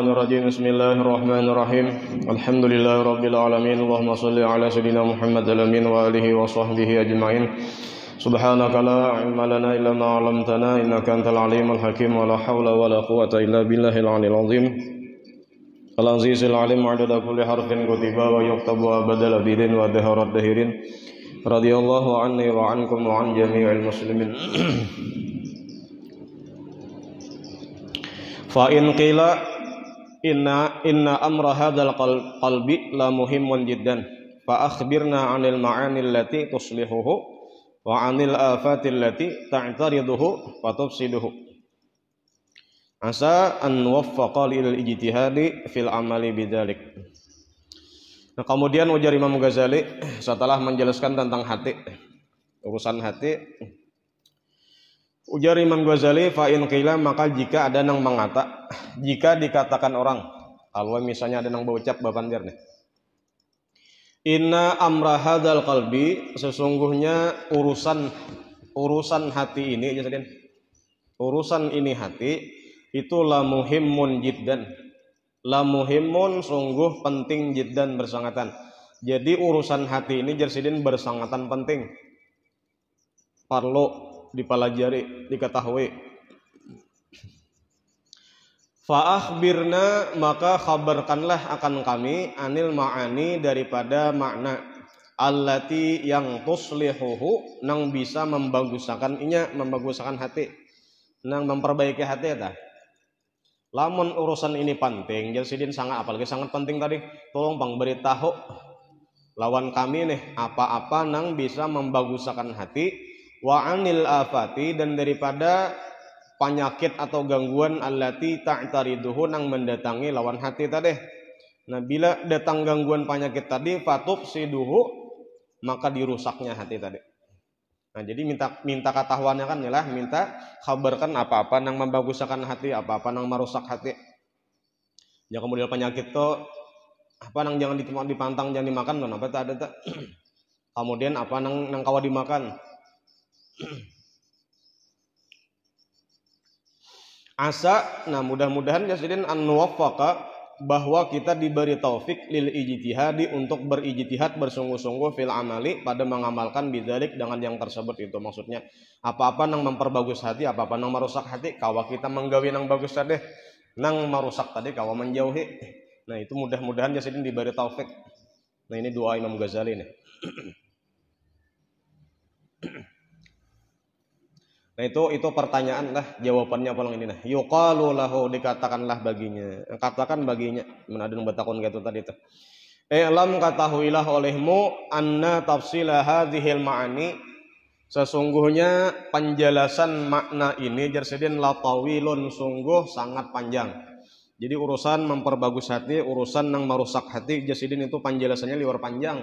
Minasyaitonirrajim. Bismillahirrahmanirrahim. Alhamdulillahirabbil alamin. Allahumma shalli ala sayidina Muhammad alamin wa alihi wa sahbihi ajmain. Subhanaka la ilma lana illa ma 'allamtana innaka antal alimul hakim wa la haula wa la quwwata illa billahil aliyil azim. Al-azizil alim 'adada kulli harfin kutiba wa yuktabu abadal abidin wa daharat dahirin. Radhiyallahu anni wa ankum wa an jami'il muslimin. Fa in qila inna amra hadzal qalbi la muhimmun jiddan fa akhbirna 'anil ma'ani allati tuslihuhu wa 'anil afati allati ta'tariduhu wa tufsiduhu asa an waffaqa lil ijtihadi fil amali bidzalik. Nah, kemudian ujar Imam Ghazali setelah menjelaskan tentang hati, urusan hati, ujar Imam Ghazali, fa in qila, maka jika ada nang mengata, jika dikatakan orang, kalau misalnya ada nang berucap bapandir nih, inna amra hadzal qalbi, sesungguhnya urusan hati ini, urusan ini hati itu la muhimmun jiddan, la muhimmun sungguh penting jiddan bersangatan. Jadi urusan hati ini jersidin bersangatan penting, perlu dipelajari, diketahui. Fa akhbirna, maka khabarkanlah akan kami, anil ma'ani, daripada makna, allati yang tuslihuhu, nang bisa membagusakan hati, nang memperbaiki hati ya. Lamun urusan ini penting, jadi sangat, apalagi sangat penting tadi, tolong bang beritahu lawan kami nih apa-apa nang bisa membagusakan hati, wa anil afati, dan daripada penyakit atau gangguan allati ta'tariduhu, nang mendatangi lawan hati tadi. Nah, bila datang gangguan penyakit tadi, fatufsiduhu, maka dirusaknya hati tadi. Nah, jadi minta ketahuannya kan yalah, minta kabarkan apa-apa nang membaguskan hati, apa-apa nang merusak hati. Ya, kemudian penyakit tuh apa nang jangan dipantang, jangan dimakan, non apa tak ada tak. Kemudian apa nang kawa dimakan. Asa, nah mudah-mudahan jasidin an nuwaffaqa, bahwa kita diberi taufik lil ijtihadi, untuk berijtihad bersungguh-sungguh fil amali, pada mengamalkan bidzalik, dengan yang tersebut. Itu maksudnya apa-apa nang memperbagus hati, apa-apa nang merusak hati, kawa kita menggawi nang bagus tadi, nang merusak tadi kawa menjauhi. Nah, itu mudah-mudahan jasidin diberi taufik. Nah, ini doa Imam Ghazali nih. Nah, itu pertanyaan lah, jawabannya paling ini nah. Yuqalu lahu, dikatakanlah baginya, katakan baginya, menadun batakun gitu tadi itu. I'lam, katahuilah olehmu, anna tafsila hadhil ma'ani, sesungguhnya penjelasan makna ini jersidin la tawilun, sungguh sangat panjang. Jadi urusan memperbagus hati, urusan yang merusak hati, jersidin itu penjelasannya liwar panjang.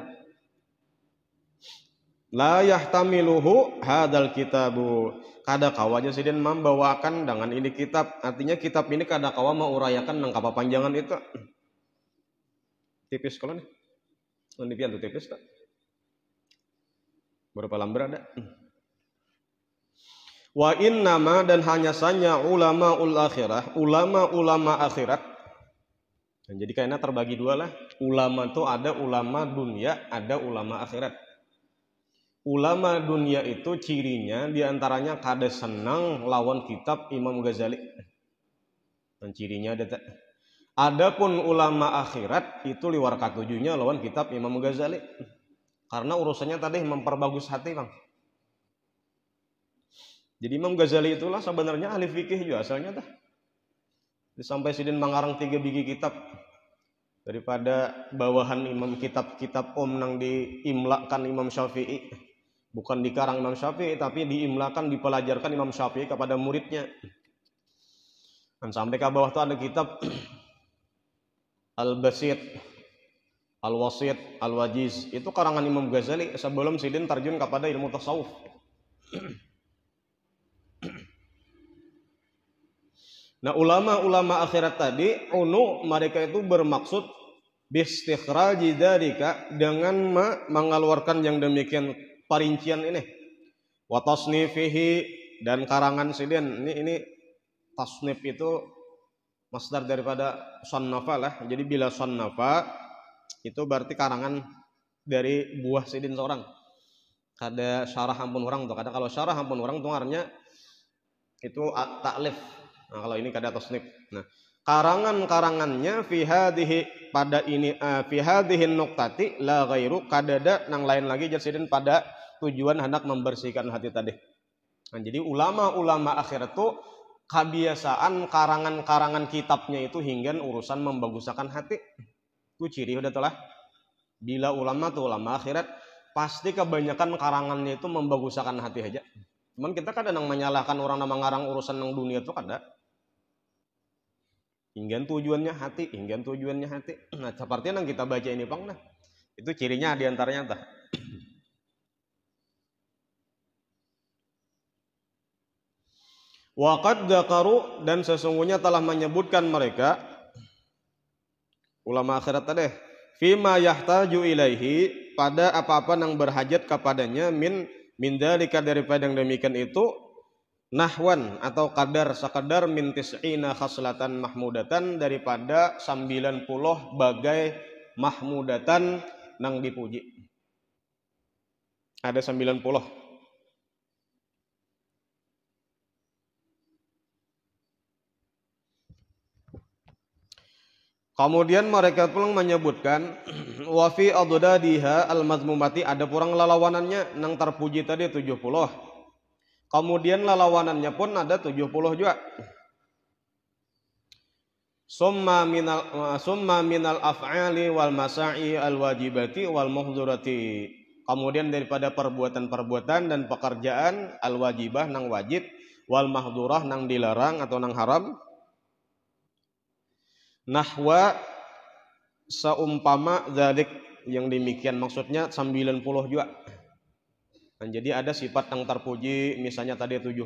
La yahtamiluhu hadal kitabu, kada kawa jasidin membawakan dengan ini kitab. Artinya kitab ini kada kawa mengurayakan nang kapa panjangan itu. Tipis kalau nih. Nipian tuh tipis tak? Berapa lembar ada? Wa innama, dan hanya saja ulama ul akhirah, ulama akhirat. Dan jadi kayaknya terbagi dua lah. Ulama itu ada ulama dunia, ada ulama akhirat. Ulama dunia itu cirinya diantaranya kada senang lawan kitab Imam Ghazali. Dan cirinya ada tak. Adapun ulama akhirat itu liwar katujuhnya lawan kitab Imam Ghazali. Karena urusannya tadi memperbagus hati, bang. Jadi Imam Ghazali itulah sebenarnya ahli fikih juga asalnya dah. Sampai sidin mengarang 3 biji kitab, daripada bawahan imam kitab-kitab nang diimlakan Imam Syafi'i. Bukan dikarang Imam Syafi'i, tapi diimlakan, dipelajarkan Imam Syafi'i kepada muridnya. Dan sampai ke bawah itu ada kitab Al-Basit, Al-Wasit, Al-Wajiz. Itu karangan Imam Ghazali sebelum sidin terjun kepada ilmu tasawuf. Nah, ulama-ulama akhirat tadi, mereka itu bermaksud bistikhraji dzalika, dengan mengeluarkan yang demikian perincian ini, wa tasnifihi, dan karangan sidin ini tasnif itu masdar daripada sannafa lah. Jadi bila sannafa itu berarti karangan dari buah sidin seorang. Kada syarah ampun orang tuh. Kada kalau syarah ampun orang tuh artinya itu taklif. Nah, kalau ini kada tasnif. Nah, karangan-karangannya fi hadhihi pada ini fi hadhihi nuqtati la ghairu kadada nang lain lagi jasidin pada tujuan hendak membersihkan hati tadi. Nah, jadi ulama-ulama akhirat itu kebiasaan karangan-karangan kitabnya itu hingga urusan membaguskan hati. Itu ciri udah telah. Bila ulama tuh ulama akhirat pasti kebanyakan karangannya itu membaguskan hati aja. Cuman kita kadang menyalahkan orang nama ngarang urusan yang dunia itu kada. Hingga tujuannya hati, hingga tujuannya hati. Nah, seperti yang kita baca ini Bang, nah. Itu cirinya diantaranya tah. Waqad dzakaru dan sesungguhnya telah menyebutkan mereka ulama akhirat tadi fima yahtaju ilaihi pada apa-apa yang berhajat kepadanya min dzalika daripada yang demikian itu nahwan atau kadar sekadar min tis'ina khaslatan mahmudatan daripada 90 bagai mahmudatan nang dipuji. Ada 90. Kemudian mereka pulang menyebutkan wa fi adadadiha al-mazmumati ada purang lalawanannya nang terpuji tadi 70. Kemudian lalawanannya pun ada 70 juga. Summa minal af'ali wal masa'i al wajibati wal muhdurati. Kemudian daripada perbuatan-perbuatan dan pekerjaan al wajibah nang wajib wal mahdurah nang dilarang atau nang haram. Nahwa seumpama dzalik yang demikian maksudnya 90 juga. Nah, jadi ada sifat yang terpuji misalnya tadi 90.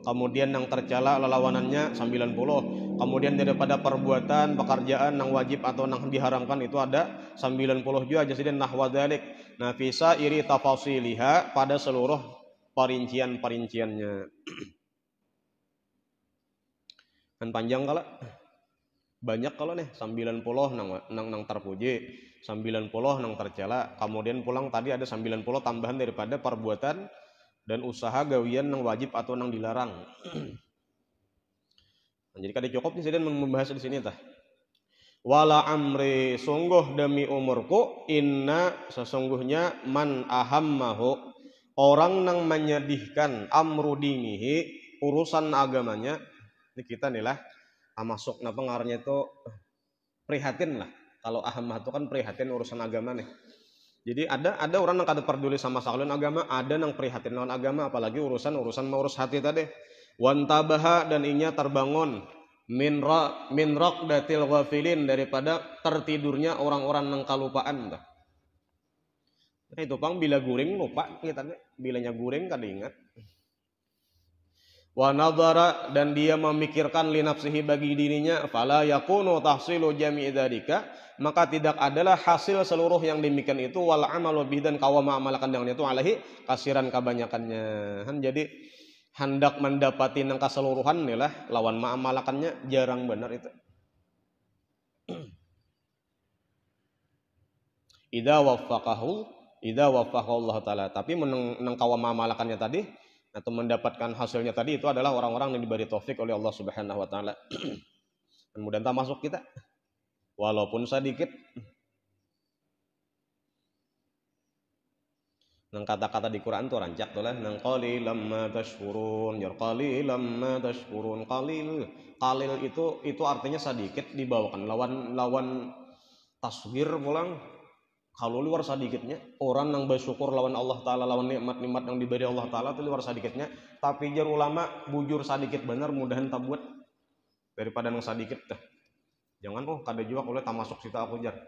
Kemudian yang tercela lelawanannya 90. Kemudian daripada perbuatan, pekerjaan yang wajib atau yang diharamkan itu ada 90 juga. Jadi nahwa dzalik. Nah, bisa iri tafasiliha pada seluruh perincian-perinciannya. Kan panjang kalau banyak kalau nih 90 nang terpuji, 90 nang tercela, kemudian pulang tadi ada 90 tambahan daripada perbuatan dan usaha gawian nang wajib atau nang dilarang. Nah, jadi kada cukup nih saya membahas di sini tah. Wala amri sungguh demi umurku inna sesungguhnya man ahammahu orang nang menyedihkan amru dinihi urusan agamanya. Ini kita nih lah masuk pengaruhnya itu prihatin lah. Kalau ahamah itu kan prihatin urusan agama nih. Jadi ada orang yang kada peduli sama sekalian agama, ada yang prihatin lawan agama, apalagi urusan mengurus hati tadi. Wantabaha dan inya terbangun min raqdatil ghafilin daripada tertidurnya orang-orang yang kalupaan. Nah, itu pang bila guring lupa kita nih, bilanya guring kada ingat. Wa nadhara dan dia memikirkan li nafsihi bagi dirinya fala yakunu tahsilu jami'i dzalika maka tidak adalah hasil seluruh yang demikian itu wal amalu bih dan kawa ma'amalakan dengan itu alaihi kasiran kebanyakannya. Jadi hendak mendapati nang keseluruhan nih lah lawan ma'amalakannya jarang benar itu. Idza waffaqahu Allah taala tapi nang kawa ma'amalakannya tadi atau mendapatkan hasilnya tadi itu adalah orang-orang yang diberi taufik oleh Allah Subhanahu wa taala. Mudah-mudahan tak masuk kita walaupun sedikit. Nang kata-kata di Quran tuh rancak tuh lah nang qalilam ma tashkurun ya qalilam ma tashkurun qalil itu artinya sedikit dibawakan lawan tasghir pulang. Kalau luar sedikitnya orang yang bersyukur lawan Allah Ta'ala lawan nikmat-nikmat yang diberi Allah Ta'ala itu luar sedikitnya tapi jar ulama bujur sedikit benar mudahan tak buat daripada yang sedikit dah jangan kada juga oleh tak masuk sita aku jar.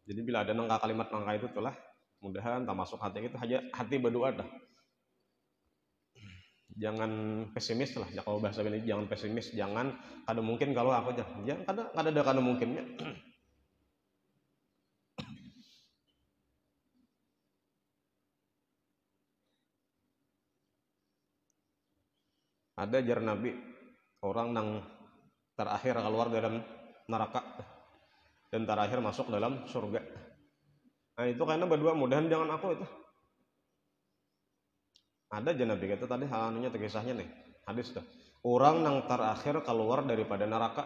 Jadi bila ada nangka kalimat nangka itu telah mudahan tak masuk hati itu hati berdoa dah jangan pesimis lah ya kalau bahasa ini jangan pesimis jangan kada mungkin kalau aku jangan kada ada kada mungkinnya. ada jar Nabi orang nang terakhir keluar dalam neraka dan terakhir masuk dalam surga. Nah itu karena berdua mudahan jangan aku itu. Ada aja Nabi kata tadi halannya kisahnya nih hadis tuh. Orang yang terakhir keluar daripada neraka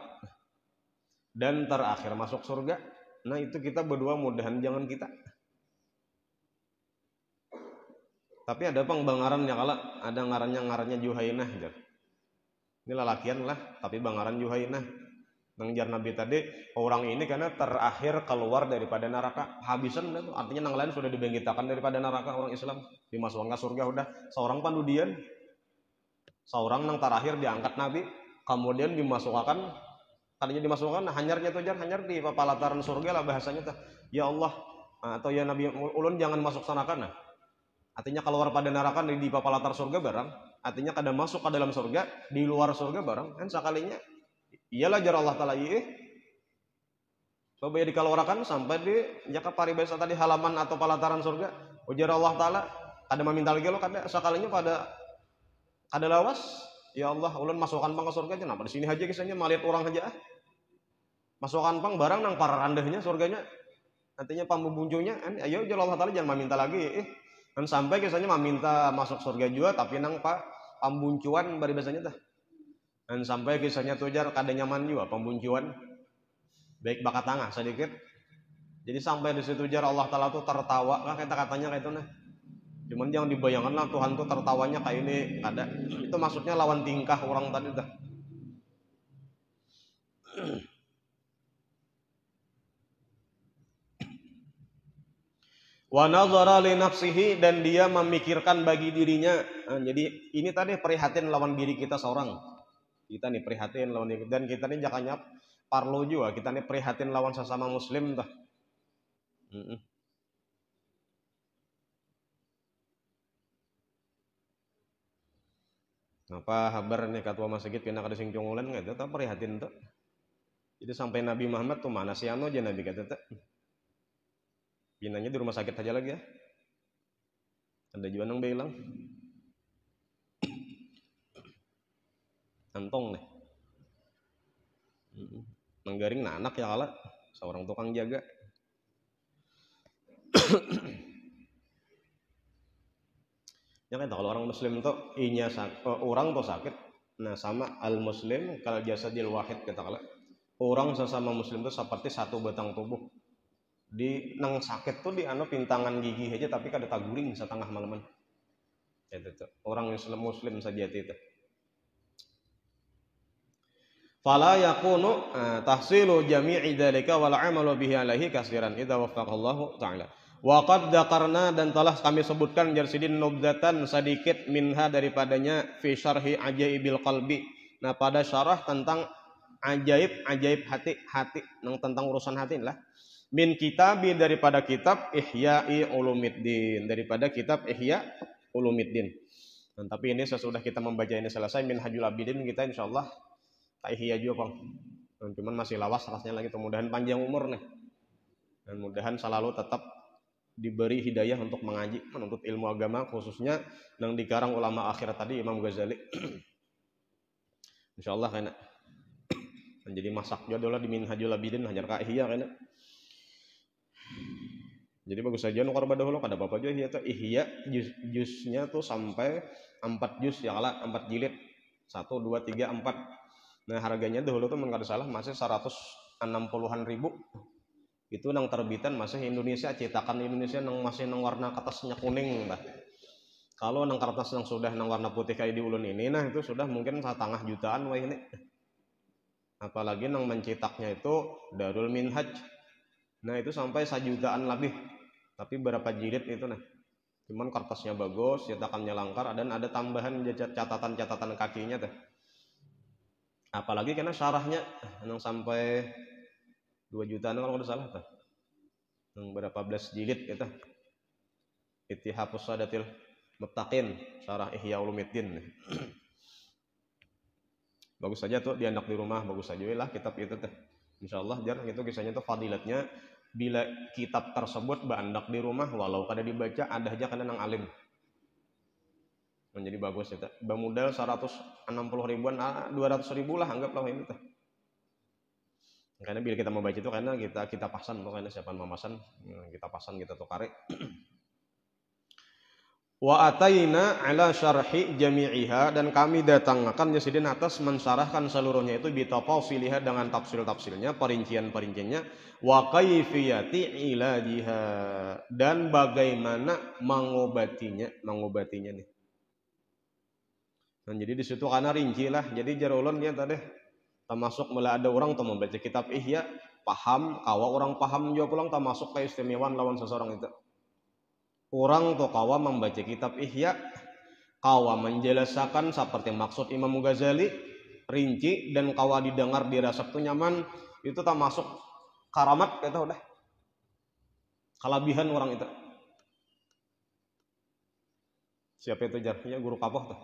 dan terakhir masuk surga. Nah itu kita berdua mudahan jangan kita. Tapi ada pengbangaran ya kalau ada ngarannya Juhainah jar. Ini lalakian lah tapi bangaran Juhainah. Nang jar Nabi tadi orang ini karena terakhir keluar daripada neraka habisan artinya nang lain sudah dibangkitkan daripada neraka orang Islam dimasukkan ke surga udah seorang pandudian seorang nang terakhir diangkat Nabi kemudian dimasukkan tadinya dimasukkan hanyarnya tuh jar hanyar di papalataran surga lah bahasanya tuh ya Allah atau ya Nabi ulun jangan masuk neraka nah artinya keluar pada neraka di papalatar surga barang artinya kada masuk ke dalam surga di luar surga barang kan sekalinya iyalah jar Allah Ta'ala coba ya dikeluarkan sampai di jaka paribasa tadi halaman atau palataran surga ujar Allah Ta'ala ada meminta lagi lo kada sekalinya pada ada lawas ya Allah ulun masukkan pang ke surga kenapa di sini aja kisahnya melihat orang aja masukkan pang barang nang para randahnya surganya artinya pambuncunya ayo ujar Allah Ta'ala jangan meminta lagi dan sampai kisahnya meminta masuk surga juga tapi nang pambuncuan paribasanya dah dan sampai kisahnya tujar kada nyaman juga pembuncuan baik bakat tengah sedikit jadi sampai di situ jar Allah Ta'ala tuh tertawa lah kata-katanya kayak itu nah cuman jangan dibayangkan lah Tuhan tuh tertawanya kayak ini kada itu maksudnya lawan tingkah orang tadi dah wa nazara li nafsihi dan dia memikirkan bagi dirinya jadi ini tadi prihatin lawan diri kita seorang kita nih prihatin lawan diri dan kita nih jakanya parlo juga kita nih prihatin lawan sesama muslim dah apa kabar nih ketua masjid pindah ke sing cungulan nggak itu prihatin tuh jadi sampai Nabi Muhammad tuh mana sih anu aja Nabi kata tuh pindahnya di rumah sakit aja lagi ya ada juga nang bilang antong nih nenggaring anak ya kala seorang tukang jaga ya kan kalau orang muslim tuh orang tuh sakit nah sama al muslim kalau jasadil wahid kata kala orang sesama muslim tuh seperti satu batang tubuh di nang sakit tuh di anu pintangan gigi aja tapi kada taguring setengah malaman itu tuh orang muslim saja itu fala yakunu tahsilu jami'i dzalika wal 'amalu bihi alaihi katsiran idza waffaqallahu ta'ala wa qad dzakarna dan telah kami sebutkan jarsidin nubzatan sedikit minha daripadanya fi syarhi ajaibil qalbi nah pada syarah tentang ajaib hati tentang urusan hati lah min kitabi daripada kitab Ihya'i Ulumiddin daripada kitab Ihya Ulumiddin nah, tapi ini sesudah kita membaca ini selesai Minhajul Abidin kita insyaallah Ihya juga Bang. Cuman masih lawas rasanya lagi mudah-mudahan panjang umur nih. Dan mudah-mudahan selalu tetap diberi hidayah untuk mengaji, menuntut ilmu agama khususnya yang dikarang ulama akhir tadi Imam Ghazali. Insyaallah kena. Menjadi masak juga dulu di Minhajul Abidin hajar ka Ihya kena. Jadi bagus saja nukar dahulu kada apa-apa aja Ihya juznya tuh sampai 4 juz ya kala 4 jilid. 1 2 3 4. Nah harganya dahulu tuh kalau salah masih 160-an ribu itu nang terbitan masih Indonesia cetakan Indonesia nang masih nang warna kertasnya kuning bah. Kalau nang kertas yang sudah nang warna putih kayak di ulun ini nah itu sudah mungkin 1,5 jutaan wah ini apalagi nang mencetaknya itu Darul Minhaj nah itu sampai 1 jutaan lebih tapi berapa jilid itu nah cuman kertasnya bagus cetakannya langkar dan ada tambahan catatan kakinya tuh apalagi karena syarahnya yang sampai 2 jutaan kalau udah salah tuh yang berapa belas jilid itu Ittihafus Sadatil Muttaqin syarah Ihya Ulumiddin bagus saja tuh dianak di rumah bagus saja lah kitab itu tuh insyaallah jar itu kisahnya tuh fadilatnya bila kitab tersebut bandak di rumah walau kada dibaca ada aja kana nang alim Menjadi bagus itu. Bamodal 160 ribuan, 200 ribu lah anggaplah ini tuh. Karena bila kita membaca itu karena kita pasan tuh, karena siapa memasan kita pasan kita tukari. Wa ataina ala syarhi jami'iha, dan kami datangkan Yasidin atas mensyarahkan seluruhnya itu bitafasiliha dengan tafsil-tafsilnya, perincian-perinciannya, wa kaifiyati ilajiha, dan bagaimana mengobatinya nih. Nah, jadi di situ karena rinci lah. Jadi jarulun dia tadi termasuk mulai ada orang tuh membaca kitab Ihya paham, kawa orang paham juga pulang termasuk keistimewaan lawan seseorang itu. Orang tuh kawa membaca kitab Ihya, kawa menjelaskan seperti maksud Imam Ghazali, rinci, dan kawa didengar dirasa tuh nyaman, itu termasuk karamat kita udah. Kelebihan orang itu. Siapa itu jarnya guru kapoh tuh.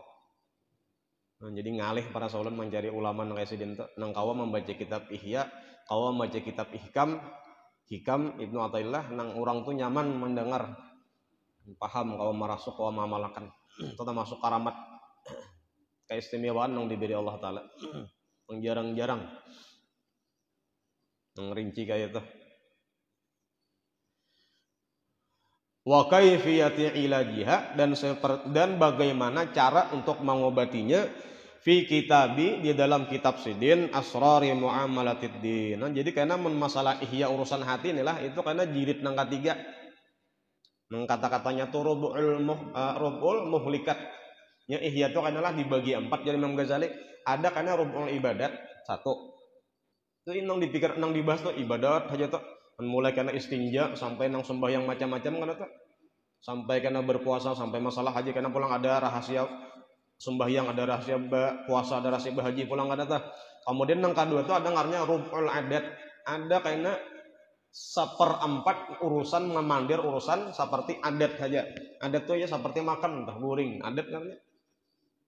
Nah, jadi ngalih para saulun mencari ulama nang residen nang kawa membaca kitab Ihya, kawa membaca kitab Hikam Ibnu Athaillah, nang orang tuh nyaman mendengar, paham kawa merasuk kawa mamalakan. Itu termasuk karamat keistimewaan yang diberi Allah Ta'ala, yang jarang-jarang yang rinci kayak itu. Wa kaifiyati ilajiha, dan bagaimana cara untuk mengobatinya, fi kitabi, di dalam kitab sidin asrari muamalatid din. Nah, jadi karena masalah ihya urusan hati inilah itu karena jilid nang ketiga. Nang kata-katanya tuh rubul muhlikat. Nya ihya itu karena lah dibagi 4 dari Imam Ghazali. Ada karena rubul ibadat 1. Itu nang dipikir nang dibahas tuh ibadat aja tuh. Mulai karena istinja sampai nang sembahyang macam-macam kan tuh. Sampai karena berpuasa, sampai masalah haji karena pulang ada rahasia sembahyang, ada rahasia puasa, ada rahasia haji pulang kan tuh. Kemudian nang kedua tuh ada ngarnya rubul adat. Ada karena 1/4 urusan memandir urusan seperti adat saja. Adat tuh ya seperti makan entah guring. Adat namanya.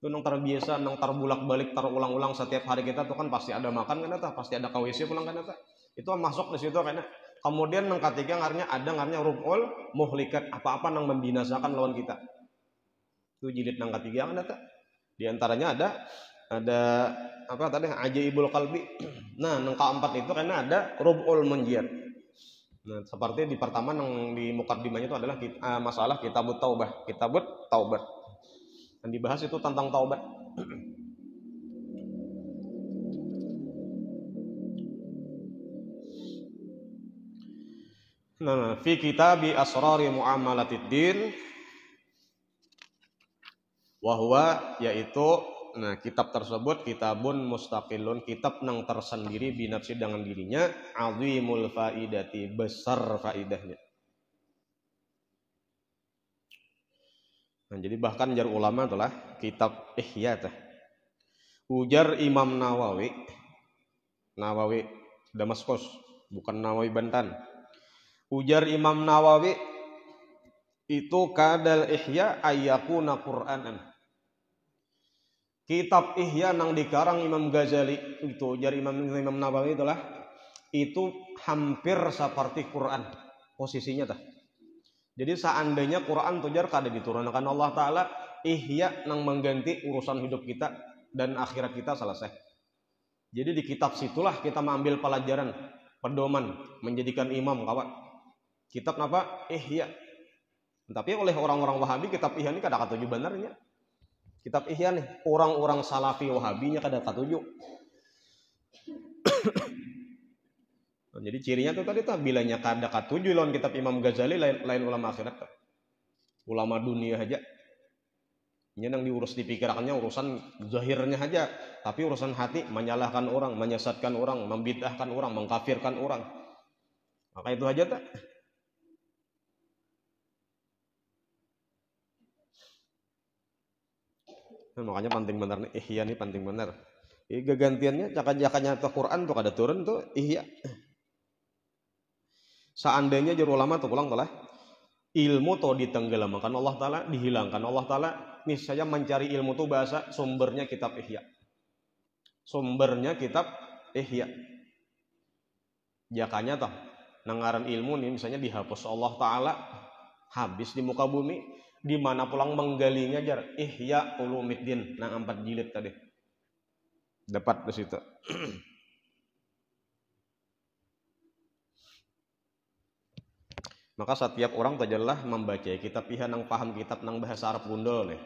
Itu nang terbiasa, nang terbulak-balik, terulang-ulang setiap hari kita tuh kan pasti ada makan kan tuh, pasti ada KWC pulang kan tuh. Itu masuk di situ karena. Kemudian yang ketiga ngarnya rubul muhlikat, apa-apa yang membinasakan lawan kita. Itu jilid yang ketiga kan ada. Di antaranya ada apa tadi ajaibul qalbi. Nah, yang keempat itu karena ada rubul munjiyat. Nah, seperti di pertama yang di mukaddimahnya itu adalah masalah kitabut taubat. Dan dibahas itu tentang taubat. Nah, fi kitabi asrari muamalatid din, wahwa yaitu kitab tersebut kitabun mustaqilun, kitab nang tersendiri binafsi dengan dirinya, azimul faidati, besar faidahnya. Nah, jadi bahkan jar ulama itulah kitab Ihya tah. Ujar Imam Nawawi Damaskus, bukan Nawawi Bantan. Ujar Imam Nawawi itu kadal Ihya ayyakuna Qur'anan. Kitab Ihya nang dikarang Imam Ghazali itu ujar Imam Nawawi itulah itu hampir seperti Quran posisinya tah. Jadi seandainya Quran tujar kada diturunkan Allah Ta'ala, Ihya nang mengganti urusan hidup kita dan akhirat kita selesai. Jadi di kitab situlah kita mengambil pelajaran, pedoman, menjadikan imam kawan. Kitab apa? Ihya. Tapi oleh orang-orang Wahabi kitab Ihya ini kada katuju benarnya. Kitab Ihya nih, orang-orang Salafi Wahabinya kada katuju. Jadi cirinya tuh tadi tuh bilanya kada katuju lawan kitab Imam Ghazali lain ulama akhirat. Ulama dunia aja. Ini yang diurus dipikirkannya urusan zahirnya aja, tapi urusan hati menyalahkan orang, menyesatkan orang, membid'ahkan orang, mengkafirkan orang. Maka itu aja tak. Nah, makanya penting benar nih Ihya nih penting benar. Ini kegantiannya cakap-cakapnya tuh Quran tuh kada turun tuh Ihya. Seandainya juru ulama tuh pulang telah ilmu tuh ditenggelamkan Allah Ta'ala, dihilangkan Allah Ta'ala, nih saya mencari ilmu tuh bahasa sumbernya kitab Ihya. Sumbernya kitab Ihya. Jakanya toh nangaran ilmu nih misalnya dihapus Allah Ta'ala, habis di muka bumi, Di mana pulang menggalinya jar? Ihya Ulumuddin nang 4 jilid tadi. Dapat di situ. Maka setiap orang tajalah membaca kitab ihya nang paham kitab nang bahasa Arab gundul nih.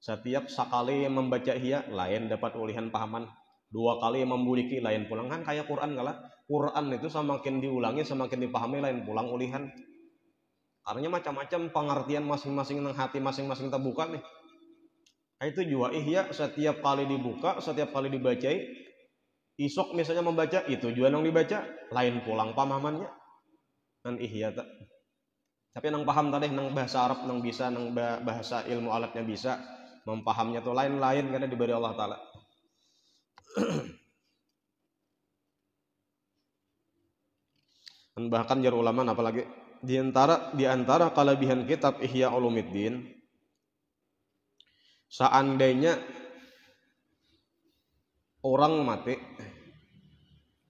Setiap sekali membaca ihya lain dapat ulihan pahaman. 2 kali membuliki lain pulang kan kayak Quran kalah. Quran itu semakin diulangi semakin dipahami lain pulang ulihan. Artinya macam-macam pengertian masing-masing nang hati masing-masing terbuka nih. Itu juga ihya setiap kali dibuka, setiap kali dibacai, isok misalnya membaca itu juga nang dibaca, lain pulang pemahamannya. Nang ihya tak. Tapi nang paham tadi nang bahasa Arab nang bisa nang bahasa ilmu alatnya bisa, mempahamnya tuh lain-lain karena diberi Allah Taala. Dan bahkan jar ulama apalagi di antara kelebihan kitab Ihya Ulumuddin, seandainya orang mati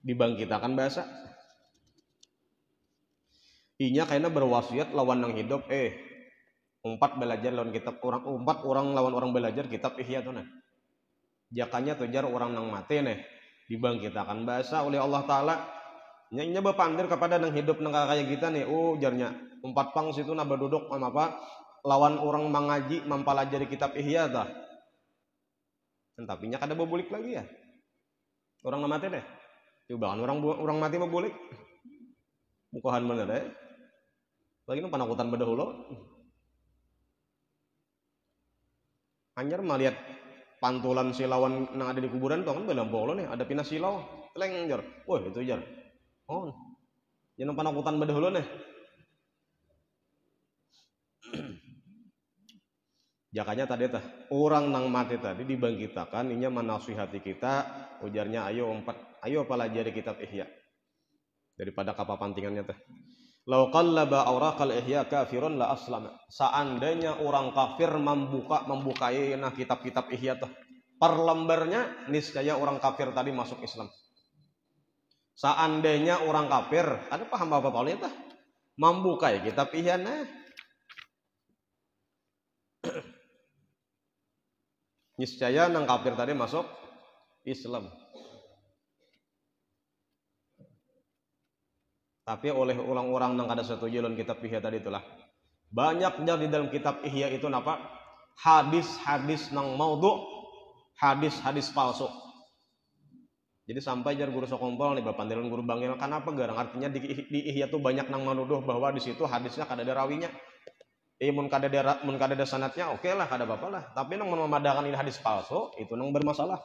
dibangkitakan bahasa inya kayaknya berwasiat lawan nang hidup umpat belajar lawan kitab orang lawan orang belajar kitab Ihya tuh nah jakanya tujar orang nang mati nih dibangkitakan bahasa oleh Allah Taala nya bepandir kepada nang hidup nang kayak kita nih jarnya umpat pang situ nah berduduk apa lawan orang mengaji mempelajari kitab Ihya tah. Tapi nya kada bobulik lagi ya. Orang nang mati deh. Coba kan orang mati mau bobulik. Mukahan bener deh. Lagi nu panakutan badahulu. Anjar mah lihat pantulan silawan nang ada di kuburan tuh kan belambolo nih, ada pina silau. Teleng jar. Wah, itu jar. Oh. Jangan panakutan badahulu nih. Jakanya tadi tah orang nang mati tadi dibangkitakan inya menasihati kita ujarnya ayo pelajari kitab Ihya daripada kapapantingannya teh law qallaba awraqal ihya kafirun la aslama seandainya orang kafir membukai nah kitab-kitab Ihya teh per lembarnya niscaya orang kafir tadi masuk Islam. Seandainya orang kafir ada paham apa teh membukai kitab Ihya nah niscaya nang kafir tadi masuk Islam. Tapi oleh orang-orang nang kada setuju lawan kitab Ihya tadi itulah banyak di dalam kitab Ihya itu napa hadis-hadis nang maudhu, hadis-hadis palsu. Jadi sampai jar guru sokompol nih bapandilan guru bangil kenapa garang artinya di Ihya tuh banyak nang manuduh bahwa di situ hadisnya kada ada rawinya. Mun kada ada sanatnya oke lah kada apa lah. Tapi nang memadakan ini hadis palsu itu nang bermasalah.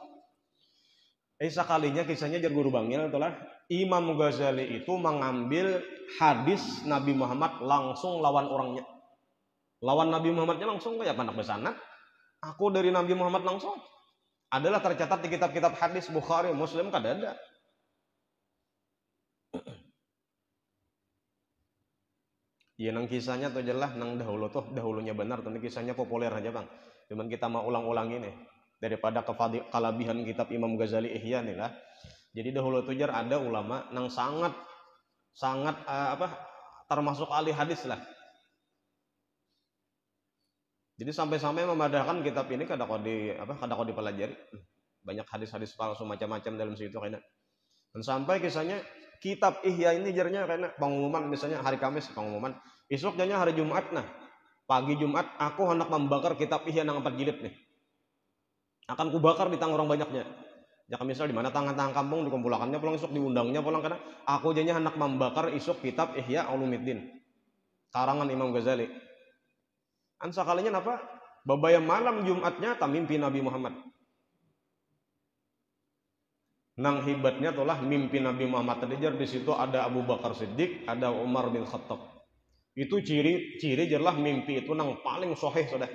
Sekalinya kisahnya jar guru bangil itulah Imam Ghazali itu mengambil hadis Nabi Muhammad langsung lawan orangnya. Lawan Nabi Muhammadnya langsung kayak anak besanat. Aku dari Nabi Muhammad langsung. Adalah tercatat di kitab-kitab hadis Bukhari, Muslim kada ada. Iya nang kisahnya tuh jelas nang dahulunya benar tentu kisahnya populer aja bang. Cuman kita mau ulang-ulang ini daripada kelebihan kitab Imam Ghazali Ihya nih lah. Jadi dahulu tuh jar ada ulama nang sangat termasuk ahli hadis lah. Jadi sampai-sampai memadahkan kitab ini kada kau dipelajari. Banyak hadis-hadis palsu macam-macam dalam situ kayaknya. Dan sampai kisahnya kitab Ihya ini jarnya karena pengumuman misalnya hari Kamis pengumuman, esok jadinya hari Jumat nah. Pagi Jumat aku hendak membakar kitab Ihya nang 4 jilid nih. Akan kubakar di tangan orang banyaknya. Ya misal di mana tangan-tangan kampung dikumpulakannya pulang esok diundangnya pulang karena aku jadinya hendak membakar esok kitab Ihya Ulumuddin. Karangan Imam Ghazali. Sekalinya apa? Babaya malam Jumatnya tamimpi Nabi Muhammad. Nang hibatnya itulah mimpi Nabi Muhammad tadi jar di situ ada Abu Bakar Siddiq, ada Umar bin Khattab. Itu ciri jelas mimpi itu nang paling sahih sudah.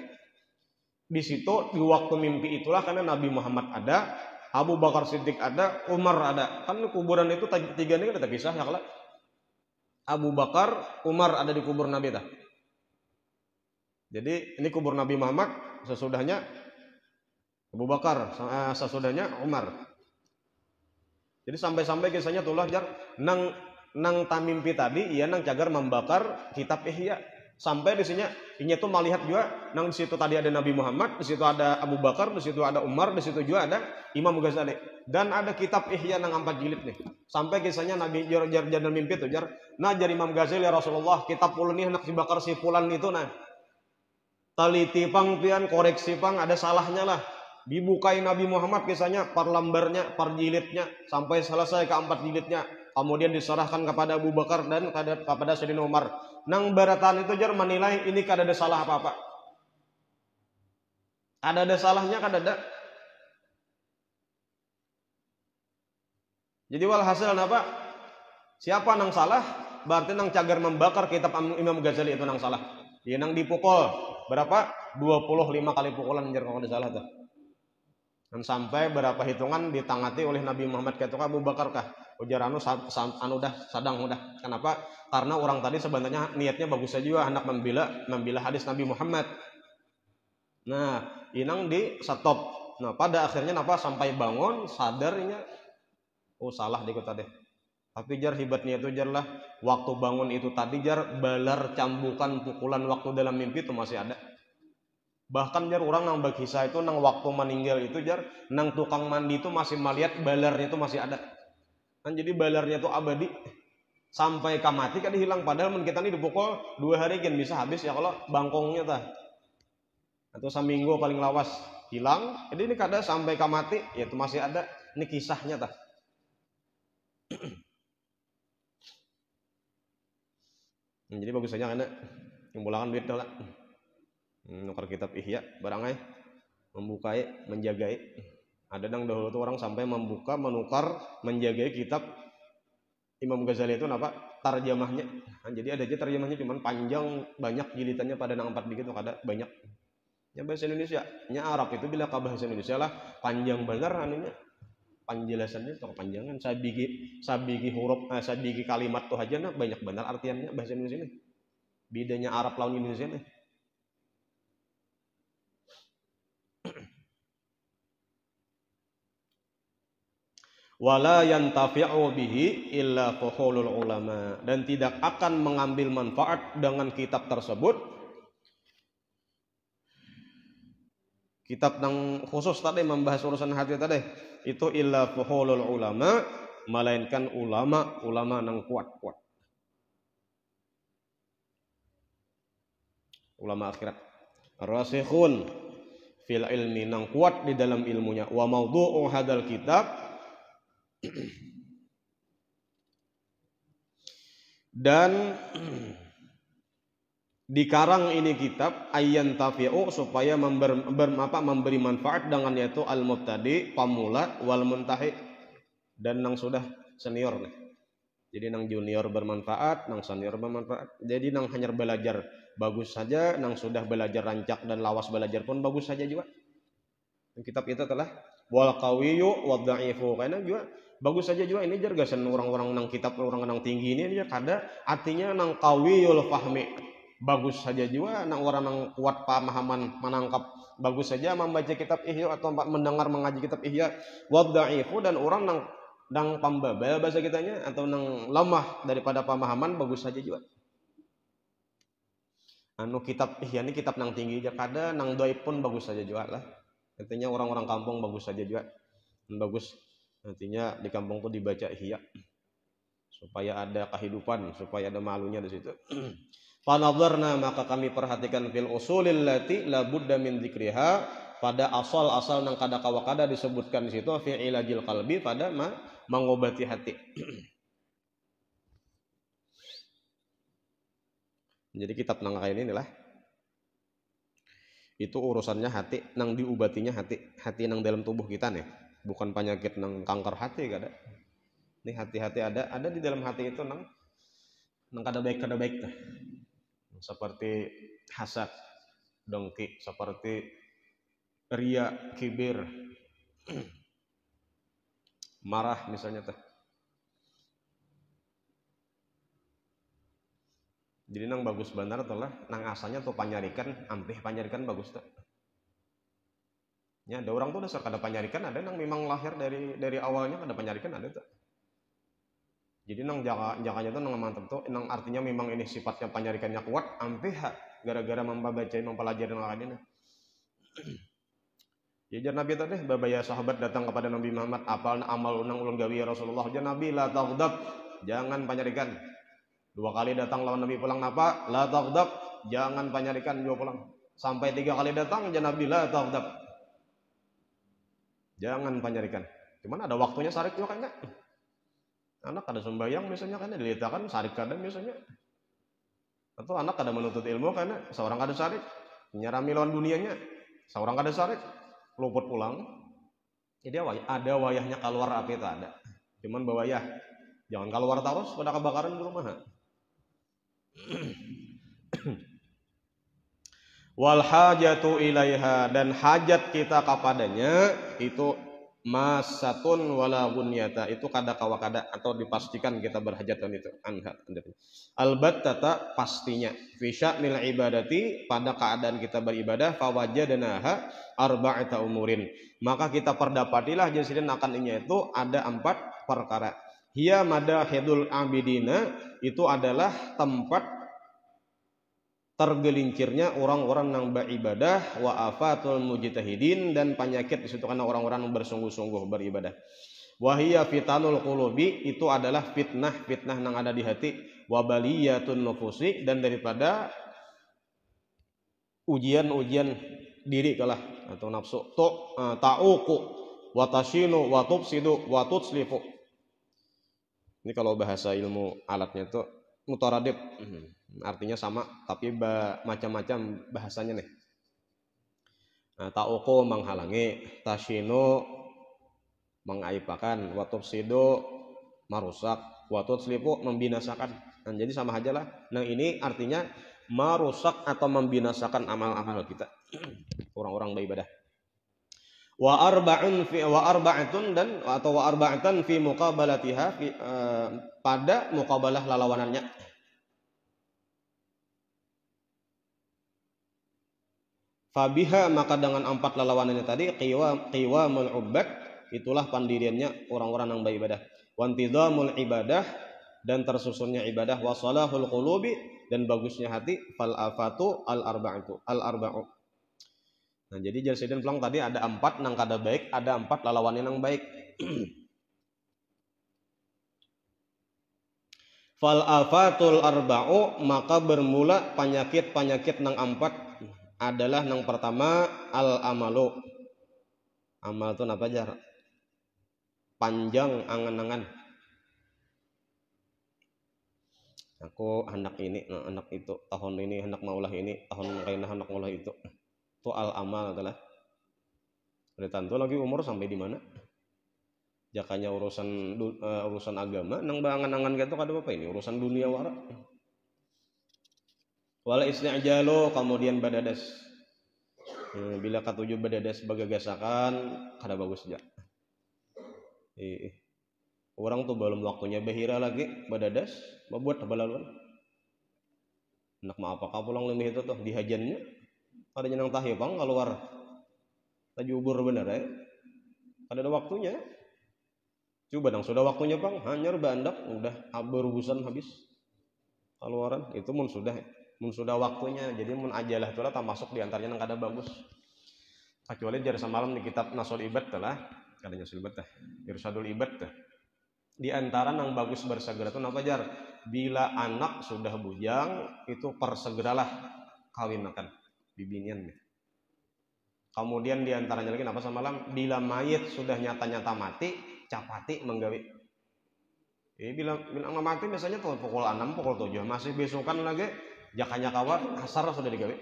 Di situ di waktu mimpi itulah karena Nabi Muhammad ada, Abu Bakar Siddiq ada, Umar ada. Kan kuburan itu tiga ini kan ada kisah ya kalau Abu Bakar, Umar ada di kubur Nabi dah. Jadi ini kubur Nabi Muhammad sesudahnya Abu Bakar, sesudahnya Umar. Jadi sampai-sampai kisahnya tulah jar nang tamimpi tadi ia nang cagar membakar kitab Ihya. Sampai di sini ini tuh melihat juga nang di situ tadi ada Nabi Muhammad, di situ ada Abu Bakar, di situ ada Umar, di situ juga ada Imam Ghazali. Dan ada kitab Ihya nang 4 jilid nih. Sampai kisahnya Nabi jar mimpi tuh jar. Nah jar Imam Ghazali ya Rasulullah, kitab ulun nih nak dibakar si fulan itu nah. Taliti pang pian koreksi pang ada salahnya lah. Dibukai Nabi Muhammad kisahnya per lembarnya, per jilidnya sampai selesai ke 4 jilidnya. Kemudian diserahkan kepada Abu Bakar dan kepada Sayyidina Umar. Nang baratan itu jar menilai ini kada ada salah apa-apa. Ada salahnya kada ada. Jadi walhasil apa? Siapa nang salah? Berarti nang cagar membakar kitab Imam Ghazali itu nang salah. Dia nang dipukul berapa? 25 kali pukulan jar kalau ada salah tuh. Dan sampai berapa hitungan ditangati oleh Nabi Muhammad ketika Abu Bakar kah? Ujar anu dah sadang udah. Kenapa? Karena orang tadi sebenarnya niatnya bagus saja juga hendak membela hadis Nabi Muhammad. Nah, inang di stop. Nah, pada akhirnya napa sampai bangun sadarnya oh salah di kota deh. Tapi jar hebatnya itu jar lah waktu bangun itu tadi jar balar cambukan pukulan waktu dalam mimpi itu masih ada. Bahkan jar orang nang berkisah itu nang waktu meninggal itu jar nang tukang mandi itu masih melihat balarnya itu masih ada. Kan jadi balarnya itu abadi sampai kamati kan hilang padahal men kita ini dipukul 2 hari kan bisa habis ya kalau bangkongnya tah atau seminggu paling lawas hilang jadi ini kada sampai kamati ya itu masih ada ini kisahnya tah. Jadi bagus saja kan ngumpulkan duit lah nukar kitab Ihya barangai membukai menjagai ada nang dahulu tuh orang sampai membuka menukar menjagai kitab Imam Ghazali itu apa tarjamahnya. Nah, jadi ada aja tarjamahnya cuman panjang banyak jilitannya pada nang 4 dikit ada banyak. Ya bahasa Indonesia, nya Arab itu bila ke bahasa Indonesia lah panjang bener anunya. Penjelasannya tuh panjangan sabigi huruf sabigi kalimat tuh aja nah banyak benar artiannya bahasa Indonesia nih. Bedanya Arab lawan Indonesia nih. Wala yantafi'u bihi illa fuhulul ulama dan tidak akan mengambil manfaat dengan kitab tersebut. Kitab yang khusus tadi membahas urusan hati tadi itu illa fuhulul ulama melainkan ulama nang kuat-kuat. Ulama akhirat. Rasikhun fil ilmi nang kuat di dalam ilmunya. Wa maudhu'u hadal kitab dan dikarang ini kitab ayyan tafi'u supaya memberi manfaat dengan yaitu al-mubtadi pamula wal muntahi dan nang sudah senior nih. Jadi nang junior bermanfaat, nang senior bermanfaat. Jadi nang hanya belajar bagus saja, nang sudah belajar rancak dan lawas belajar pun bagus saja juga. Kitab itu telah wal qawiyyu wad dha'ifu karena juga bagus saja juga ini jargasan orang-orang nang kitab orang nang tinggi ini dia kada artinya nang qawiyul fahmi bagus saja juga nang orang nang kuat pemahaman menangkap bagus saja membaca kitab Ihya atau mendengar mengaji kitab Ihya wad dha'ifu dan orang nang pambabel bahasa kitanya atau nang lemah daripada pemahaman bagus saja juga. Anu kitab Ihya ini kitab nang tinggi aja kada nang dhaif pun bagus saja juga lah. Artinya orang-orang kampung bagus saja juga. Bagus. Nantinya di kampung tuh dibaca Ihya supaya ada kehidupan, supaya ada malunya di situ. Fanadharna maka kami perhatikan fil usulil lati la budda min dzikriha pada asal-asal nang kada kawakada disebutkan di situ fi ilajil qalbi pada mengobati hati. Jadi kitab nang kayak ini lah. Itu urusannya hati nang diubatinya hati nang dalam tubuh kita nih bukan penyakit nang kanker hati kada ini hati-hati ada di dalam hati itu nang kada baik nah. Seperti hasad dengki seperti ria kibir marah misalnya teh. Jadi nang bagus benar adalah nang asalnya tuh panyarikan ampih panyarikan bagus tuh. Ya ada orang tuh dasar kada panyarikan ada nang memang lahir dari awalnya kada panyarikan ada tuh. Jadi nang jakanya tuh nang mantep tuh nang artinya memang ini sifatnya panyarikannya kuat ampih gara-gara membaca mempelajari nang ya jar Nabi tadi babaya sahabat datang kepada Nabi Muhammad apal amal unang ulun gawi ya Rasulullah jar Nabi la taghdab jangan panyarikan. Dua kali datang lawan Nabi pulang napa la taghdab jangan panyarikan juga pulang. Sampai 3 kali datang jar Nabi la taghdab jangan panyarikan. Cuman ada waktunya sarik juga kan enggak? Anak ada sembahyang misalnya kan dilitakan sarik kadang biasanya. Atau anak ada menuntut ilmu karena seorang kada sarik nyarami lawan dunianya seorang kada sarik luput pulang. Jadi ada wayahnya keluar api tak ada. Cuman bawayah jangan keluar terus pada kebakaran di rumah. Wal hajatu ilaiha dan hajat kita kepadanya itu masatun wala gunyata itu kada kawa kada atau dipastikan kita berhajatan itu anha albattata pastinya fi sya'nil ibadati pada keadaan kita beribadah fawajadnaha arba'ata umurin maka kita perdapatilah jadinya akan ini itu ada 4 perkara hiya madahidul abidina itu adalah tempat tergelincirnya orang-orang yang beribadah wa afatul mujtahidin dan penyakit di situ karena orang-orang yang bersungguh-sungguh beribadah. Wahiyya fitanul qulubi itu adalah fitnah yang ada di hati wa baliyatun nufusi dan daripada ujian-ujian diri kalah atau nafsu ta'uqu wa tashinu wa tufsidu wa tutslifu. Ini kalau bahasa ilmu alatnya itu mutaradif. Artinya sama tapi macam-macam bahasanya nih. Nah, ta'uqu menghalangi, tashinu mengaibakan, wa tufsidu merusak, wa tutslifu membinasakan. Nah, jadi sama aja lah. Nah, ini artinya merusak atau membinasakan amal-amal kita. Orang-orang beribadah. Wa arba'atun dan atau wa arba'atan fi muqabalatiha pada muqabalah lawanannya. Fabiha maka dengan 4 lawanannya tadi qiwamul ubbad itulah pendiriannya orang-orang yang beribadah wantizamul ibadah dan tersusunnya ibadah wasalahul qulubi dan bagusnya hati fal afatu al arba'u. Nah jadi Jalsidin bilang tadi ada 4 nang kada baik ada 4 lawannya nang baik. Fal afatul arba'u maka bermula penyakit nang 4 adalah yang pertama al amalu. Amal itu apa aja? Panjang angan-angan. Aku hendak ini, hendak itu, tahun ini hendak maulah ini, tahun lain hendak maulah itu. Itu al amal adalah. Tentu lagi umur sampai di mana? Jakanya urusan agama, nang angan-angan gitu kada apa ini, urusan dunia wara. Wala isti'jalu kemudian badadas. Bila katuju badadas bagagasakan kada bagus aja. Orang tuh belum waktunya bahira lagi badadas, membuat balaluan. Nak mau apakah pulang lebih itu tuh dihajannya. Ada nang tahi bang keluar. Tajubur bener ya. Kada ada waktunya. Coba dong sudah waktunya bang, hanyar bandak udah berurusan habis. Keluaran itu mun sudah waktunya jadi mun ajalah itulah termasuk diantaranya yang kada bagus kecuali jar semalam di kitab Nasul Ibad telah kadanya Nasul Ibad teh Irsadul Ibad teh di antara yang bagus bersegera itu apa jar bila anak sudah bujang itu persegeralah kawinakan bibinian ya. Kemudian di antaranya lagi apa semalam bila mayit sudah nyata-nyata mati capati menggawi bila mati biasanya tuh pukul 6 pukul 7 masih besokan lagi jakanya kawa asar sudah digawe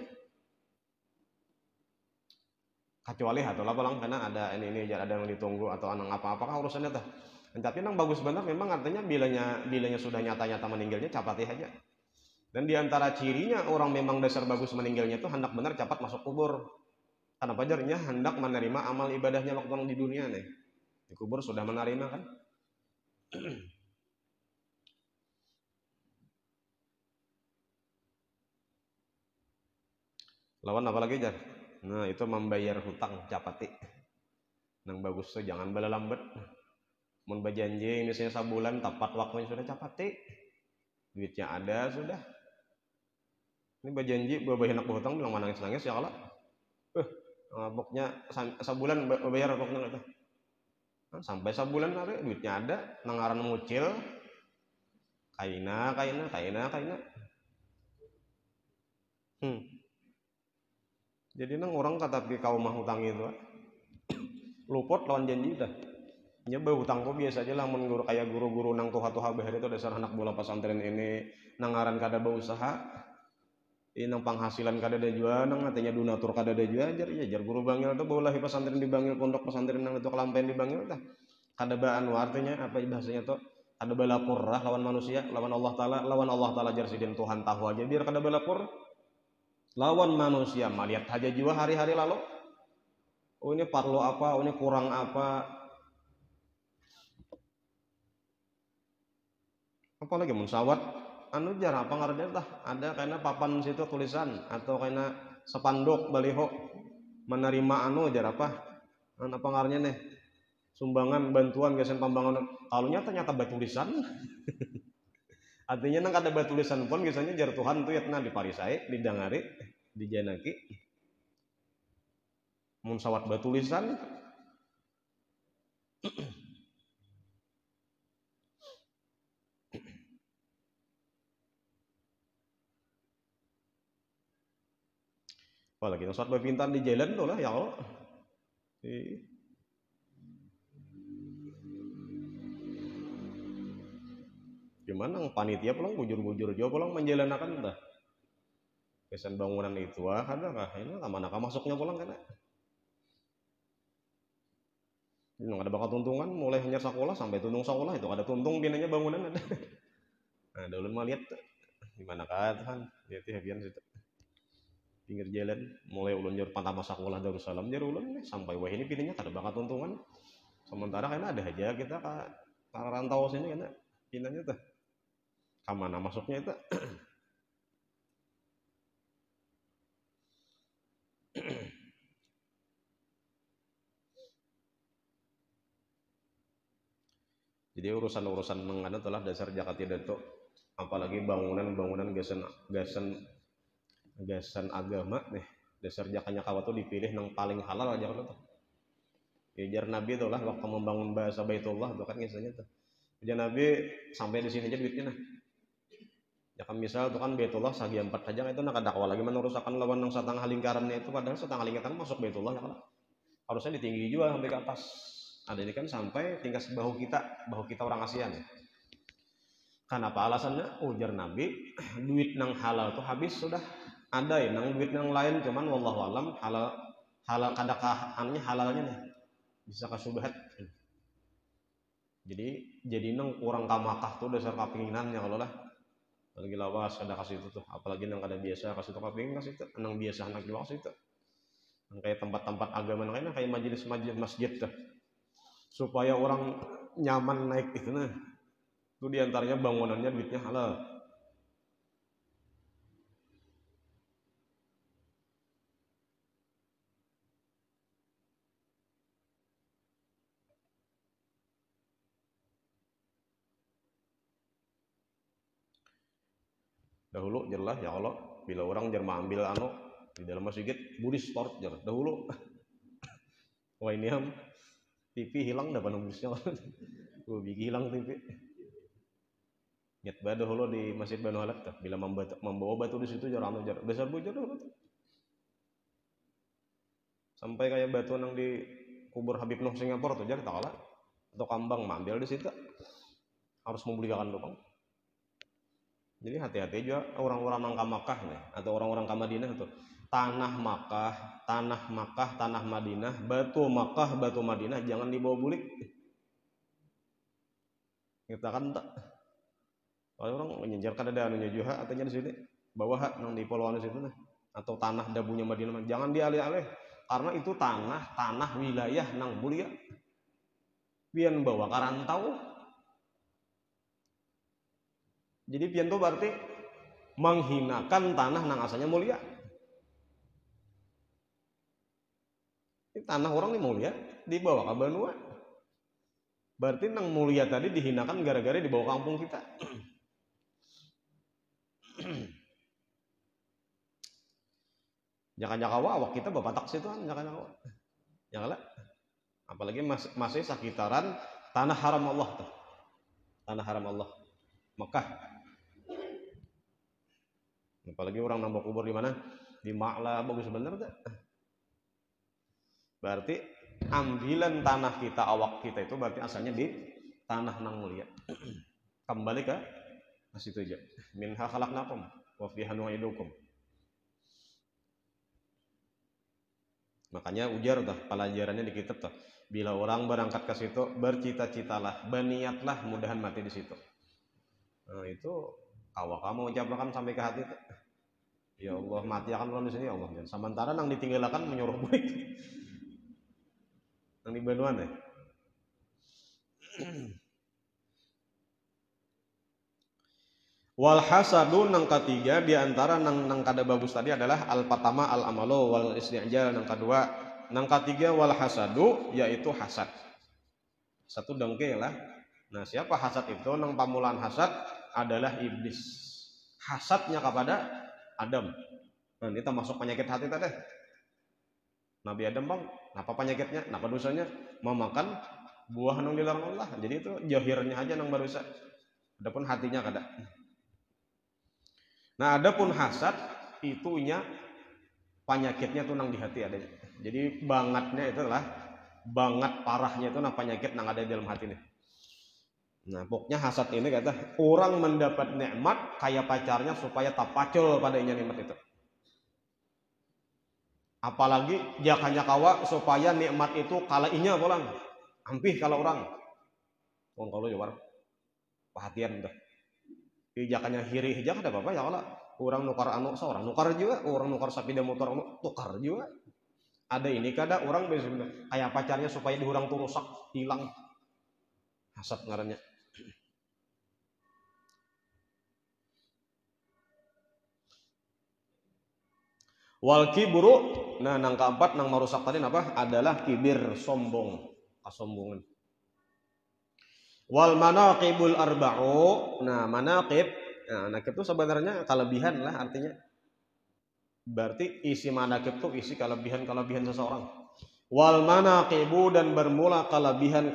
kecuali hatulah palang karena ada ini ada yang ditunggu atau anang apakah urusannya tah tapi nang bagus benar memang artinya bilanya sudah nyata-nyata meninggalnya capati aja dan diantara cirinya orang memang dasar bagus meninggalnya itu hendak benar cepat masuk kubur karena pajarnya hendak menerima amal ibadahnya waktu di dunia nih di kubur sudah menerima kan. Lawan apa lagi jar? Nah itu membayar hutang capati. Nang bagus tuh jangan bala lambat. Mun berjanji misalnya sebulan tepat waktunya sudah capati, duitnya ada sudah. Ini berjanji bawa anak berhutang bilang mana nangis ya kalau pokoknya sebulan bayar pokoknya itu. Sampai sebulan hari duitnya ada, nangaran ngucil, kaina. Jadi nang orang kata kau mah hutang itu, luput lawan janji dah. Nyoba hutang kok biasa aja lah mengguru kayak guru-guru nang tuha-tuha bahari itu dasar anak bola pesantren ini nangaran kada berusaha ini nang penghasilan kada ada jua nang katanya donatur kada ada jua jar guru bangil tuh bawa pesantren di bangil pondok pesantren nang itu kelampen di bangil tah kada ba anu artinya apa bahasanya tuh kada ba lapor lah lawan manusia lawan Allah taala jar sidin Tuhan tahu aja biar kada ba lapor lawan manusia melihat aja jua hari-hari lalu oh ini perlu apa oh ini kurang apa apalagi musawat anu jar apa ngaranna tah ada karena papan situ tulisan atau karena spanduk baliho menerima anu jar apa ngarannya nih sumbangan bantuan gasan pembangunan kalunya ternyata batulisan artinya nang kada batulisan pun biasanya jar Tuhan tuh yatna diparisai didangari dijanaki mun sawat batulisan apalagi saat berpintar di jalan tuh lah ya Allah gimana panitia pulang bujur-bujur jauh pulang menjalanakan dah kesan bangunan itu ada kah ini mana masuknya pulang kan ini ada bakat tuntungan mulai hanya sekolah sampai tuntung sekolah itu ada tuntung pinanya bangunan ada nah dulu mah lihat gimana kan lihat habian situ pinggir jalan mulai ulun jar pantama sekolah Darussalam jar ulun sampai wah ini pinanya kada bakat tuntungan sementara kan ada aja kita ke rantau sini kan pinanya tuh kemana masuknya itu jadi urusan-urusan mengana telah dasar Jakarta itu apalagi bangunan gasan agama nih dasar jakanya kawa tuh dipilih yang paling halal aja kan tuh jar Nabi tuh lah waktu membangun bahasa Baitullah tuh kan biasanya tuh jar Nabi sampai di sini aja duitnya nah ya kan misal tuh kan Baitullah sagi 4 saja itu nak dakwa lagi menerusakan lawan yang setengah lingkarannya itu padahal setengah lingkaran masuk Baitullah ya kan harusnya ditinggi juga sampai ke atas ada ini kan sampai tingkat bahu kita orang ASEAN ya. Kenapa alasannya ujar Nabi duit nang halal tuh habis sudah ada ya nang duit nang lain cuman wallahu alam halal kadakah anunya halalnya nih bisa kasubhat jadi nang kurang kamakah tuh dasar kapinginannya kalau lah lagi lawas kada kasih itu tuh apalagi nang kada biasa kasih tuh kapingin kasih itu nang biasa anak juga kasih itu nang kayak tempat-tempat agama lainnya kayak majelis masjid tuh supaya orang nyaman naik itu nah itu diantaranya bangunannya duitnya halal dahulu jelas ya Allah bila orang jerma ambil anu di dalam masjid budi sport jar dahulu wah ini TV hilang dah pada busnya gue bikin hilang TV nyet bae dahulu di Masjid Banu Halak tuh bila membawa batu di situ jar anu jar besar bujur dahulu tuh sampai kayak batu nang di kubur Habib Nuh Singapura tuh jar tak kalah atau kambang ambil di situ harus membelikan lubang. Jadi hati-hati juga orang-orang nang ka Makkah nih atau orang-orang ka Madinah tuh tanah Makkah, tanah Madinah, batu Makkah, batu Madinah jangan dibawa bulik. Kita kan tak kalau orang menyejar kada ada anunya juga atanya di sini bawah hak nang di poluan situ nah atau tanah dabunya Madinah jangan dialih-alih karena itu tanah wilayah nang mulia. Pian bawa karantau. Jadi pian itu berarti menghinakan tanah nang asalnya mulia. Ini tanah orang ini mulia dibawa ke Banua. Berarti nang mulia tadi dihinakan gara-gara dibawa kampung kita. Jangan-jangan awak kita bapak situ kan jangan-jangan. Janganlah. Apalagi masih sekitaran tanah haram Allah tuh. Tanah haram Allah. Mekah. Apalagi orang nambah kubur di mana? Di Ma'la, bagus bener tuh. Berarti ambilan tanah kita, awak kita itu berarti asalnya di tanah nang mulia. Kembali ke situ aja. Minha khalaqnakum wa fiha nu'idukum. Makanya ujar tuh pelajarannya di kitab tuh. Bila orang berangkat ke situ, bercita-citalah, berniatlah mudahan mati di situ. Nah, itu awak kamu ucapkan sampai ke hati tuh. Ya Allah, mati akan orang di sini ya Allah. Sementara nang ditinggalkan menyuruh baik. Nang di Banuan ya. Wal hasadu nang ketiga di antara nang kada bagus tadi adalah al pertama al amalu wal isti'jal, nang kedua, nang ketiga wal hasadu yaitu hasad. Satu dengke lah. Nah, siapa hasad itu? Nang pamulaan hasad adalah iblis. Hasadnya kepada Adam. Nah, ini termasuk penyakit hati tadi. Nabi Adam bang, apa penyakitnya? Apa dosanya? Memakan buah nang dilarang Allah. Jadi itu jahirnya aja nang berdosa. Adapun hatinya kada. Nah, adapun hasad itunya penyakitnya tuh nang di hati adanya. Jadi bangetnya itu adalah banget parahnya itu nang penyakit nang ada di dalam hati nih. Nah, pokoknya hasad ini kata orang mendapat nikmat kayak pacarnya supaya tapacul padanya nikmat itu. Apalagi jakanya kawa supaya nikmat itu kalainya pulang. Ampih kalau orang. Wong kalau ya orang perhatian dah. Jakanya hiri hijak ada apa-apa ya kalau orang nukar anu seorang nukar juga, orang nukar sepeda motor anu tukar juga. Ada ini kada orang biasanya kayak pacarnya supaya diurang tuh rusak, hilang. Hasad ngarannya. Wal kibru, nah nang keempat nang merusak tadi apa? Adalah kibir, sombong, kesombongan. Wal manaqibul arba'u, nah manaqib, nah manaqib itu sebenarnya kelebihan lah artinya. Berarti isi manaqib itu isi kelebihan seseorang. Wal manaqibu dan bermula kelebihan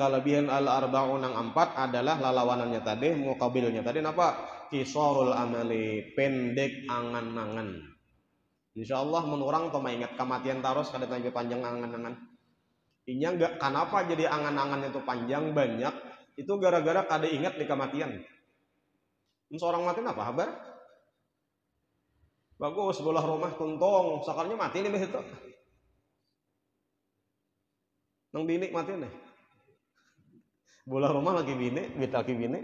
al arba'u nang empat adalah lalawanannya tadi, muqabilnya tadi apa? Qisarul amali, pendek angan-angan. Insyaallah menurang atau ingat kematian taros kada lebih panjang angan-angan. Inya enggak kenapa jadi angan-angan itu panjang banyak itu gara-gara kada ingat di kematian. Seorang mati apa kabar? Bagus bolah rumah tuntung, sakarnya mati nih itu. Nang bini mati nih. Bolah rumah lagi bini, lagi bini.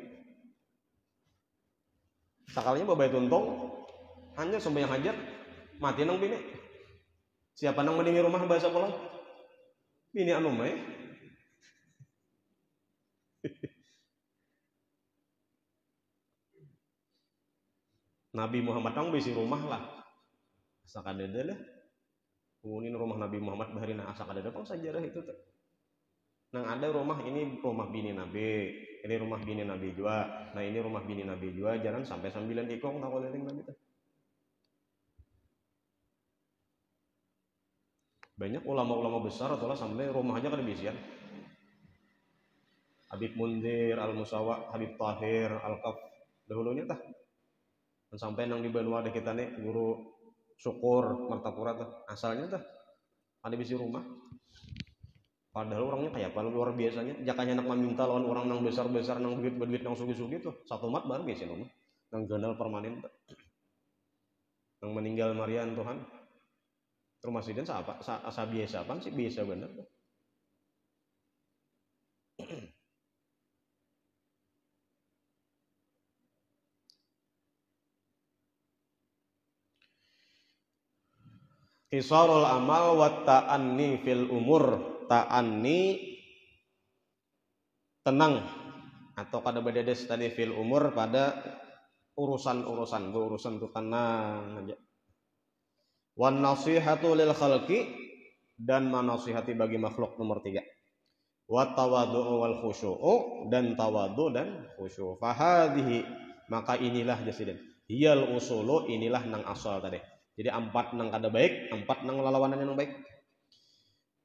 Sakarnya babai tuntung, hanya sembahyang hajat. Mati nang bini. Siapa nang mendingi rumah bahasa pulang? Bini anu mah. Nabi Muhammad nang bisi rumah lah. Asa kadede lah. Kunin rumah Nabi Muhammad baharina asa kadede pang sajarah itu tuh. Nang ada rumah ini rumah bini Nabi, ini rumah bini Nabi juga. Nah ini rumah bini Nabi juga, jangan sampai 9 ikong tak keliling Nabi tuh. Banyak ulama-ulama besar atau lah sampai rumah aja kada bisian. Habib Munzir, Al-Musawa, Habib Tahir, Al-Qaf dahulunya tah. Dan sampai nang di Banua ada kita nih guru syukur Martapura tah. Asalnya tah ada bisi rumah. Padahal orangnya kayak apa luar biasanya. Jakanya nak meminta lawan orang nang besar-besar nang duit nang sugi-sugi tuh. Satu mat baru biasa rumah. Nang gandal permanen tah. Nang meninggal Marian Tuhan. Rumah sidin asa biasa apa sih biasa bener. Qisarul amal wa ta'anni fil umur, ta'anni tenang atau kada bededes tadi fil umur pada urusan-urusan itu tenang aja. Wan nasihatu lil khalqi dan menasihati bagi makhluk nomor 3. wa tawadhu wal khusyu'u, dan tawadu dan khusyuk. Fahadhihi, maka inilah jasiden. Hiyal usulu, inilah nang asal tadi. Jadi 4 nang kada baik, 4 nang lawanannya nang baik.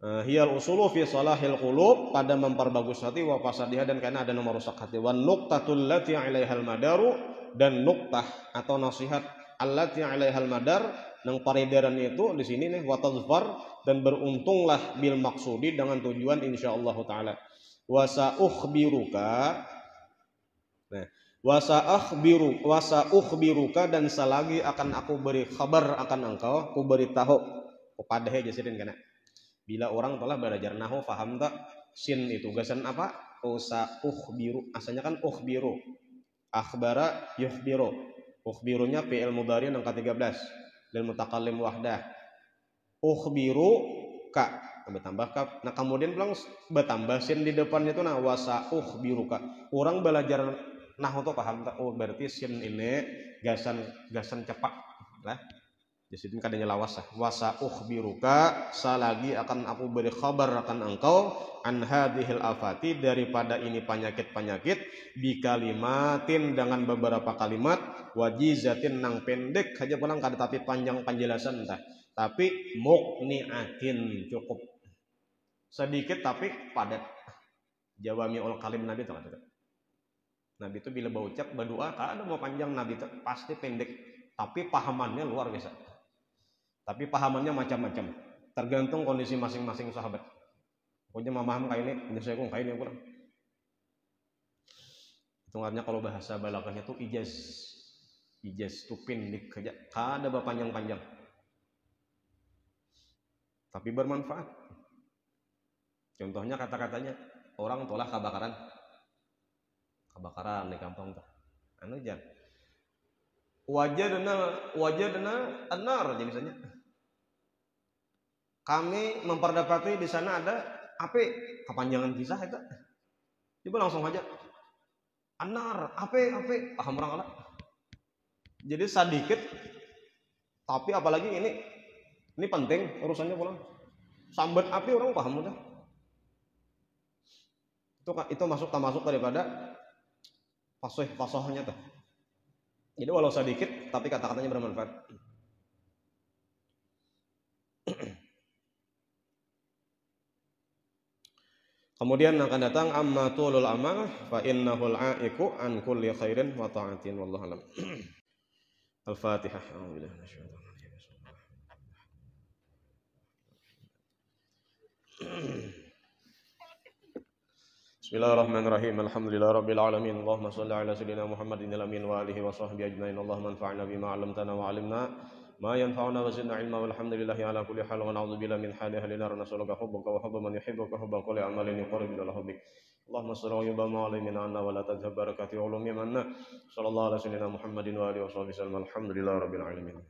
Hiyal usulu fi salahil qulub, pada memperbagus hati, wa fasadiha, dan karena ada nomor rusak hati. Wan nuqtatul lati 'alaihal madaru, dan nuktah atau nasihat allati 'alaihal madar, nang paredaran itu di sini nih, wa tazfar, dan beruntunglah bil maksudi, dengan tujuan insyaallah taala. Wa sa'ukhbiruka, nah, wa sa'ukhbiruka, dan selagi akan aku beri kabar akan engkau, aku beritahu kepada jasiden kana. Bila orang telah belajar nahu, faham tak? Sin itu gasan apa? Usa ukhbiru, asalnya kan ukhbiru. Akhbara yukhbiru. Ukhbirunya fi'il mudhari yang ke-13 dan mutakallim wahdah. Ukhbiru ka, bertambah ka. Nah kemudian pulang bertambah sin di depannya itu, nah wasa ukhbiruka. Orang belajar nahu tuh paham tak? Oh berarti sin ini gasan cepat lah. Jadi kadanya lawas, wasa ukhbiruka, selagi akan aku beri kabar akan engkau, an hadhil afati, daripada ini penyakit-penyakit, bi kalimatin, dengan beberapa kalimat, wajizatin, nang pendek aja pulang kada tapi panjang penjelasan entah, tapi muqni'atin, cukup sedikit tapi padat. Jawami'ul kalim Nabi itu. Nabi itu bila berucap berdoa kada mau panjang, Nabi itu pasti pendek, tapi pahamannya luar biasa. Tapi pahamannya macam-macam, tergantung kondisi masing-masing sahabat. Pokoknya memaham kayak ini, menyelesaikan kayak ini kurang. Hitungannya kalau bahasa balaghahnya itu ijaz itu pendek aja, kada panjang-panjang, tapi bermanfaat. Contohnya kata-katanya, orang tolak kebakaran di kampung tuh. Anu jan. Wajadna an-nar, jadi misalnya kami memperdapati di sana ada api, kepanjangan kisah itu. Coba langsung aja an-nar, api, paham orang lah. Jadi sedikit, tapi apalagi ini penting urusannya pulang. Sambat api orang paham udah. Itu termasuk daripada fasihnya tuh. Jadi walau sedikit tapi kata-katanya bermanfaat. Kemudian akan datang amma tulul amal fa innahul aiku an kulli khairin wa ta'atin, wallahu alam. Al-Fatihah. Bismillahirrahmanirrahim. Alhamdulillahirabbil alamin. Allahumma shalli ala sayyidina Muhammadin al-amin wa alihi wa sahbihi ajmain. Allahumma anfa'na bima 'allamtana wa 'allimna ma yanfa'una wa zidna 'ilma, walhamdulillahi ala kulli hal, wa na'udzu billahi min hali ahli nar, nas'aluka hubbuka wa hubba man yuhibbuka, hubba kulli amalin yuqarribu ila hubbik. Allahumma salli wa yuba ma'alimina anna wa la tadhhab barakati ulumi manna. Sallallahu ala sayyidina Muhammadin wa alihi wa sahbihi sallam. Alhamdulillahirabbil alamin.